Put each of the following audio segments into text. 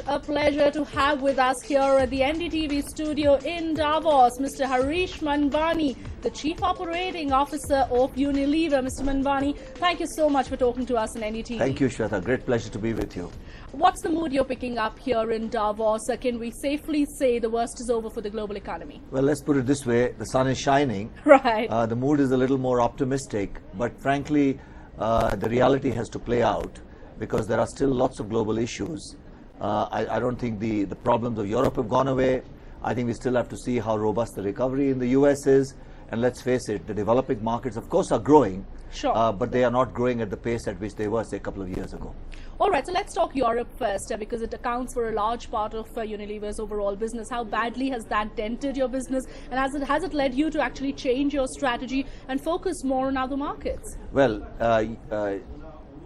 a pleasure to have with us here at the NDTV studio in Davos, Mr. Harish Manwani, the Chief Operating Officer of Unilever. Mr. Manwani, thank you so much for talking to us on NDTV. Thank you, Shweta. Great pleasure to be with you. What's the mood you're picking up here in Davos? Can we safely say the worst is over for the global economy? Well, let's put it this way. The sun is shining. Right. The mood is a little more optimistic, but frankly, the reality has to play out because there are still lots of global issues. I don't think the problems of Europe have gone away. I think we still have to see how robust the recovery in the US is. And let's face it, the developing markets, of course, are growing, Sure. but they are not growing at the pace at which they were, say, a couple of years ago. All right, so let's talk Europe first because it accounts for a large part of Unilever's overall business. How badly has that dented your business, and has it led you to actually change your strategy and focus more on other markets? Well,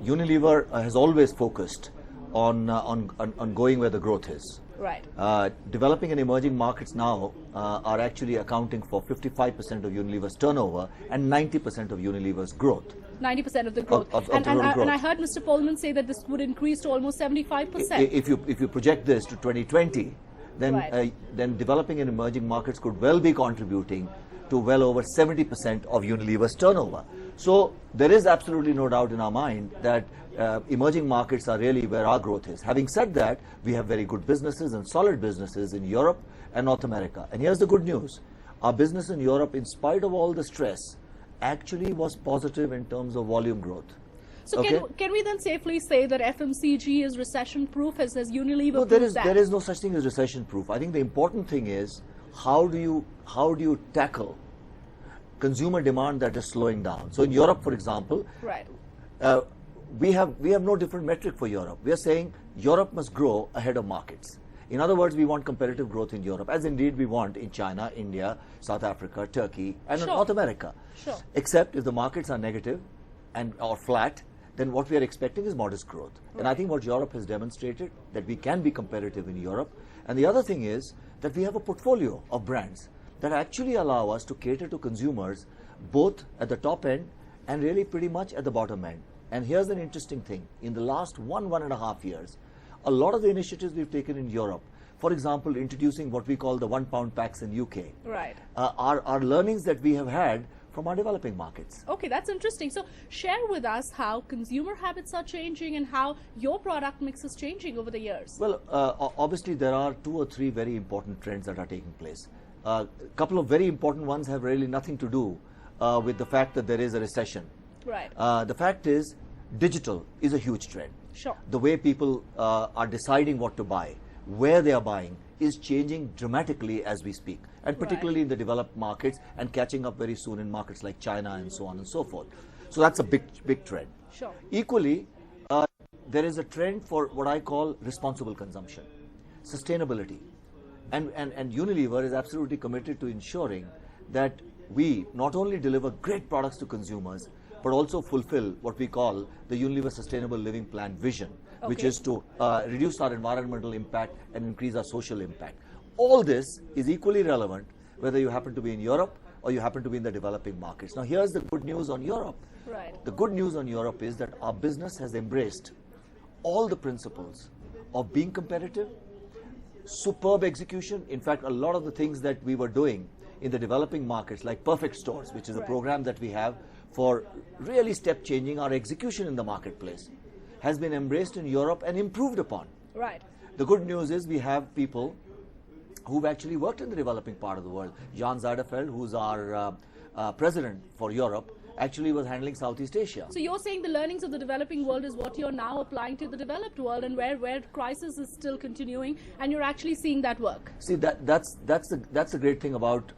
Unilever has always focused on going where the growth is. Right. Developing and emerging markets now are actually accounting for 55% of Unilever's turnover and 90% of Unilever's growth. 90% of the growth. Of and total growth. I heard Mr. Polman say that this would increase to almost 75%. If you project this to 2020, then Right. then developing and emerging markets could well be contributing to well over 70% of Unilever's turnover. So there is absolutely no doubt in our mind that emerging markets are really where our growth is. Having said that, we have very good businesses and solid businesses in Europe and North America. And here's the good news. Our business in Europe, in spite of all the stress, actually was positive in terms of volume growth. So Okay. can we then safely say that FMCG is recession-proof? Has Unilever No, proved that? there is no such thing as recession-proof. I think the important thing is how do you tackle consumer demand that is slowing down. So in Europe, for example, Right. we have no different metric for Europe. We are saying Europe must grow ahead of markets. In other words, we want competitive growth in Europe, as indeed we want in China, India, South Africa, Turkey, and Sure. North America. Sure. Except if the markets are negative or flat, then what we are expecting is modest growth. And I think what Europe has demonstrated that we can be competitive in Europe. And the other thing is that we have a portfolio of brands that actually allow us to cater to consumers both at the top end and really pretty much at the bottom end. And here's an interesting thing. In the last 1.5 years, a lot of the initiatives we've taken in Europe, for example, introducing what we call the £1 packs in UK, Right. are learnings that we have had from our developing markets. Okay, that's interesting. So share with us how consumer habits are changing and how your product mix is changing over the years. Well, obviously there are 2 or 3 very important trends that are taking place. A couple of very important ones have really nothing to do with the fact that there is a recession. Right. The fact is, digital is a huge trend. Sure. The way people are deciding what to buy, where they are buying, is changing dramatically as we speak, and particularly in the developed markets and catching up very soon in markets like China and so on and so forth. So that's a big trend. Sure. Equally, there is a trend for what I call responsible consumption, sustainability. And Unilever is absolutely committed to ensuring that we not only deliver great products to consumers, but also fulfill what we call the Unilever Sustainable Living Plan vision, which Okay. is to reduce our environmental impact and increase our social impact. All this is equally relevant whether you happen to be in Europe or you happen to be in the developing markets. Now, here's the good news on Europe. Right. The good news on Europe is that our business has embraced all the principles of being competitive, superb execution. In fact, a lot of the things that we were doing in the developing markets, like Perfect Stores, which is a Right. program that we have for really step changing our execution in the marketplace, has been embraced in Europe and improved upon. Right. The good news is we have people who've actually worked in the developing part of the world. Jan Zuiderfeld, who's our president for Europe, actually was handling Southeast Asia. So you're saying the learnings of the developing world is what you're now applying to the developed world, and where crisis is still continuing, and you're actually seeing that work. See, that's the great thing about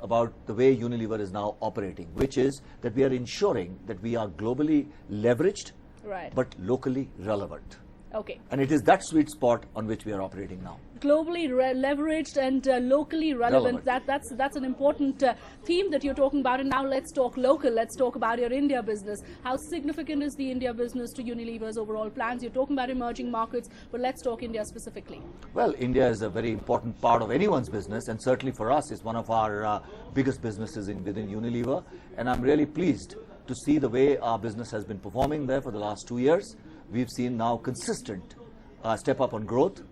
the way Unilever is now operating, which is that we are ensuring that we are globally leveraged, Right. but locally relevant. Okay. And it is that sweet spot on which we are operating now. Globally leveraged and locally relevant. That's an important theme that you're talking about. And now let's talk local. Let's talk about your India business. How significant is the India business to Unilever's overall plans? You're talking about emerging markets, but let's talk India specifically. Well, India is a very important part of anyone's business, and certainly for us, it's one of our biggest businesses within Unilever. And I'm really pleased to see the way our business has been performing there for the last 2 years. We've seen now consistent step up on growth.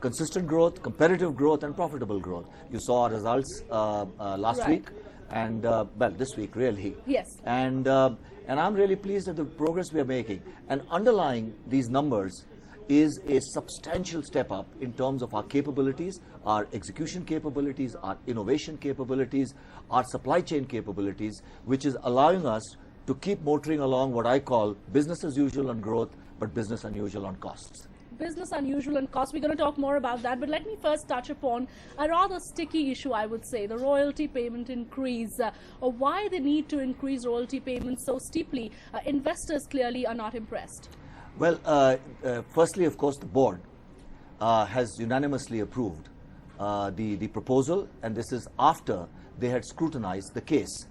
consistent growth, competitive growth, and profitable growth. You saw our results last week, and well, this week really. Yes. And I'm really pleased at the progress we are making. And underlying these numbers is a substantial step up in terms of our capabilities, our execution capabilities, our innovation capabilities, our supply chain capabilities, which is allowing us to keep motoring along what I call business as usual on growth, but business unusual on costs. Business unusual and cost. We're going to talk more about that, but let me first touch upon a rather sticky issue, I would say, the royalty payment increase. Why the need to increase royalty payments so steeply? Investors clearly are not impressed. Well, firstly, of course, the board has unanimously approved the proposal, and this is after they had scrutinized the case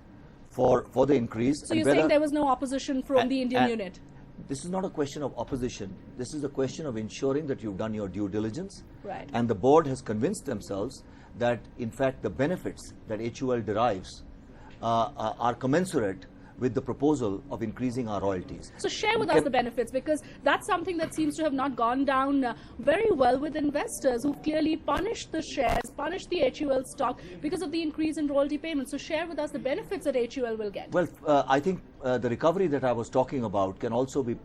for the increase. So you're saying there was no opposition from the Indian unit? This is not a question of opposition. This is a question of ensuring that you've done your due diligence. Right. And the board has convinced themselves that, in fact, the benefits that HUL derives are commensurate with the proposal of increasing our royalties. So share with us the benefits, because that's something that seems to have not gone down very well with investors who clearly punished the shares, punished the HUL stock because of the increase in royalty payments. So share with us the benefits that HUL will get. Well, I think the recovery that I was talking about can also be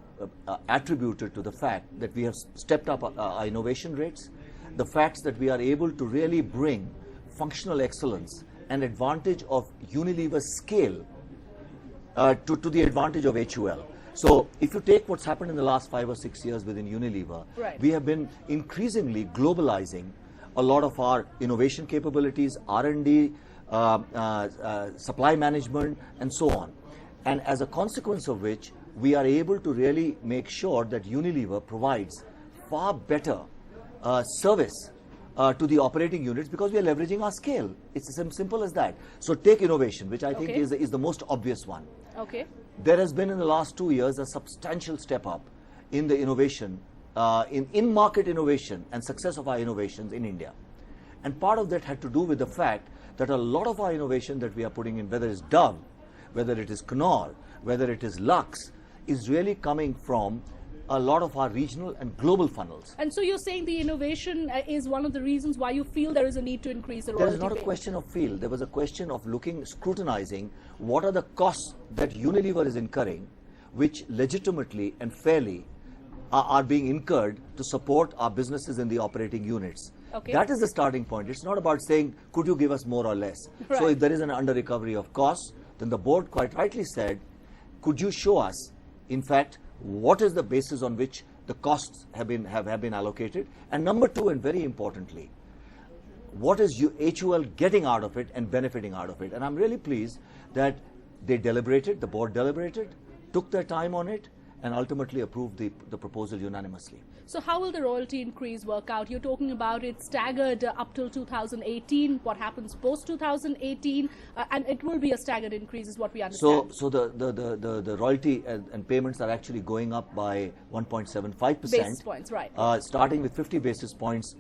attributed to the fact that we have stepped up our innovation rates, the facts that we are able to really bring functional excellence and advantage of Unilever's scale to the advantage of HUL. So if you take what's happened in the last 5 or 6 years within Unilever, we have been increasingly globalizing a lot of our innovation capabilities, R&D, supply management, and so on. And as a consequence of which, we are able to really make sure that Unilever provides far better service to the operating units because we are leveraging our scale. It's as simple as that. So take innovation, which I think is the most obvious one. Okay. There has been in the last 2 years a substantial step up in the innovation, in-market innovation and success of our innovations in India. And part of that had to do with the fact that a lot of our innovation that we are putting in, whether it's Dove, whether it is Knorr, whether it is Lux, is really coming from a lot of our regional and global funnels. And so you're saying the innovation is one of the reasons why you feel there is a need to increase the royalty There is not a question of feel. There was a question of scrutinizing what are the costs that Unilever is incurring, which legitimately and fairly are being incurred to support our businesses in the operating units. Okay. That is the starting point. It's not about saying, could you give us more or less? Right. So if there is an under-recovery of costs, then the board quite rightly said, could you show us, in fact, what is the basis on which the costs have been allocated? And number two, and very importantly, what is HUL getting out of it and benefiting out of it? And I'm really pleased that they deliberated, the board deliberated, took their time on it, and ultimately approved the proposal unanimously. So how will the royalty increase work out? You're talking about it staggered up till 2018. What happens post 2018? And it will be a staggered increase, is what we understand. So the royalty and payments are actually going up by 1.75%. Basis points, right? Starting with 50 basis points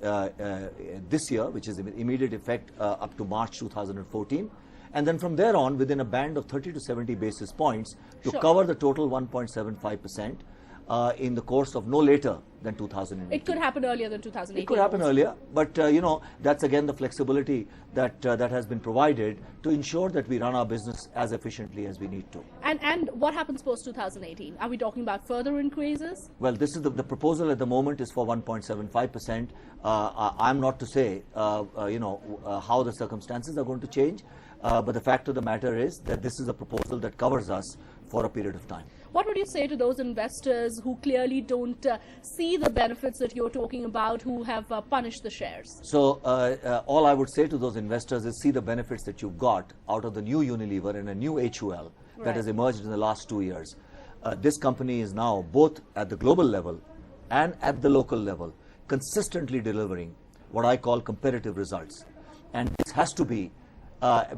this year, which is immediate effect up to March 2014. And then from there on, within a band of 30 to 70 basis points to cover the total 1.75% in the course of no later than 2018. It could happen earlier than 2018. It could happen earlier, but you know, that's again the flexibility that that has been provided to ensure that we run our business as efficiently as we need to. And what happens post 2018? Are we talking about further increases? Well, this is the proposal at the moment is for 1.75%. I'm not to say you know how the circumstances are going to change, but the fact of the matter is that this is a proposal that covers us for a period of time. What would you say to those investors who clearly don't see the benefits that you're talking about, who have punished the shares? So all I would say to those investors is see the benefits that you've got out of the new Unilever and a new HUL that has emerged in the last 2 years. This company is now both at the global level and at the local level consistently delivering what I call competitive results. And this has to be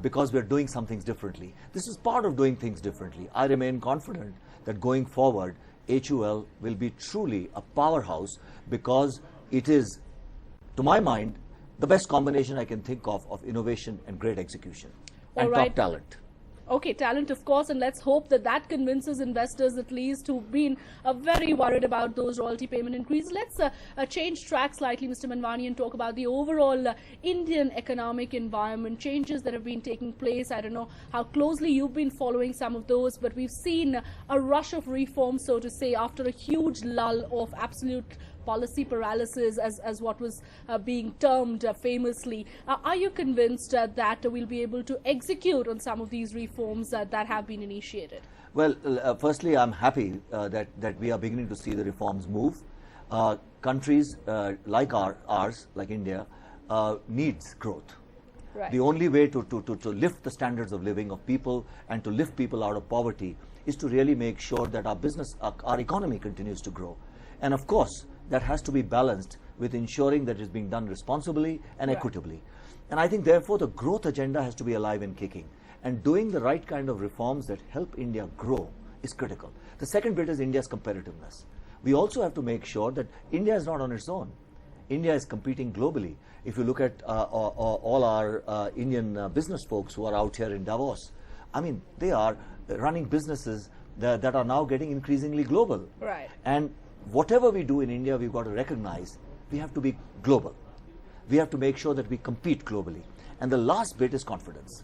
because we're doing some things differently. This is part of doing things differently. I remain confident that going forward, HUL will be truly a powerhouse because it is, to my mind, the best combination I can think of innovation and great execution and top talent. Okay, talent, of course, and let's hope that that convinces investors at least who've been very worried about those royalty payment increases. Let's change track slightly, Mr. Manwani, and talk about the overall Indian economic environment, changes that have been taking place. I don't know how closely you've been following some of those, but we've seen a rush of reform, so to say, after a huge lull of absolute policy paralysis, as what was being termed famously. Are you convinced that we'll be able to execute on some of these reforms that have been initiated? Well, firstly, I'm happy that we are beginning to see the reforms move. Countries like ours, like India, needs growth. Right. The only way to lift the standards of living of people and to lift people out of poverty is to really make sure that our business, our economy continues to grow. And of course, that has to be balanced with ensuring that it's being done responsibly and equitably. And I think, therefore, the growth agenda has to be alive and kicking. And doing the right kind of reforms that help India grow is critical. The second bit is India's competitiveness. We also have to make sure that India is not on its own. India is competing globally. If you look at all our Indian business folks who are out here in Davos, I mean, they are running businesses that are now getting increasingly global. Right. And whatever we do in India, we've got to recognize we have to be global. We have to make sure that we compete globally. And the last bit is confidence.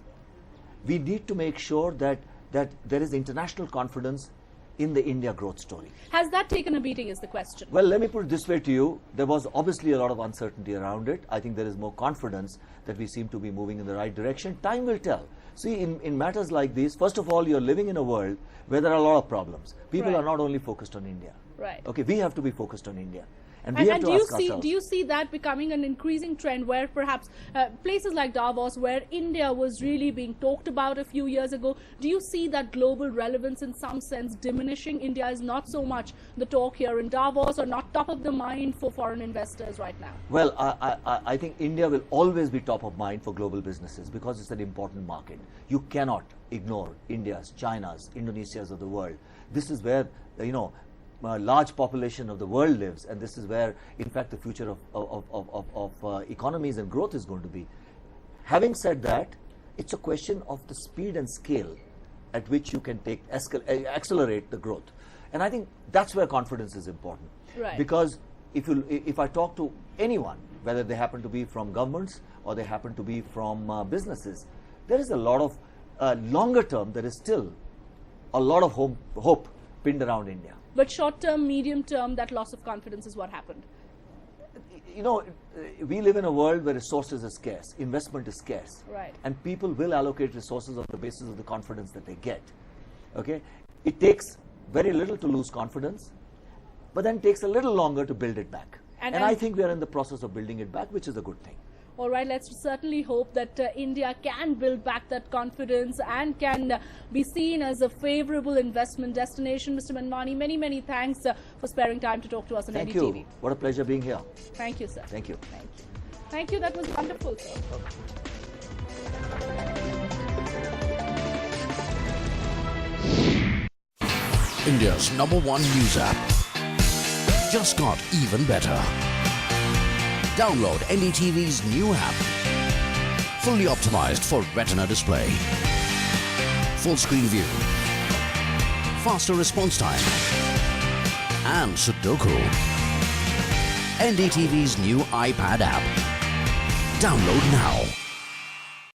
We need to make sure that there is international confidence in the India growth story. Has that taken a beating is the question? Well, let me put it this way to you. There was obviously a lot of uncertainty around it. I think there is more confidence that we seem to be moving in the right direction. Time will tell. See, in matters like these, first of all, you're living in a world where there are a lot of problems. People are not only focused on India. Right. Okay, we have to be focused on India. And we have to ask ourselves. Do you see that becoming an increasing trend where perhaps places like Davos, where India was really being talked about a few years ago, do you see that global relevance in some sense diminishing? India is not so much the talk here in Davos or not top of the mind for foreign investors right now? Well, I think India will always be top of mind for global businesses because it's an important market. You cannot ignore India's, China's, Indonesia's of the world. This is where, a large population of the world lives, and this is where, in fact, the future of economies and growth is going to be. Having said that, it's a question of the speed and scale at which you can accelerate the growth. And I think that's where confidence is important. Right. Because if I talk to anyone, whether they happen to be from governments or they happen to be from businesses, there is a lot of longer term, there is still a lot of hope pinned around India. But short term, medium term, that loss of confidence is what happened. We live in a world where resources are scarce, investment is scarce. Right. And people will allocate resources on the basis of the confidence that they get. Okay? It takes very little to lose confidence, but then takes a little longer to build it back. And I think we are in the process of building it back, which is a good thing. All right, let's certainly hope that India can build back that confidence and can be seen as a favorable investment destination. Mr. Manwani, many, many thanks for sparing time to talk to us on NDTV. Thank you. What a pleasure being here. Thank you, sir. Thank you. Thank you. Thank you. That was wonderful, sir. India's #1 news app just got even better. Download NDTV's new app. Fully optimized for Retina display. Full screen view. Faster response time. And Sudoku. NDTV's new iPad app. Download now.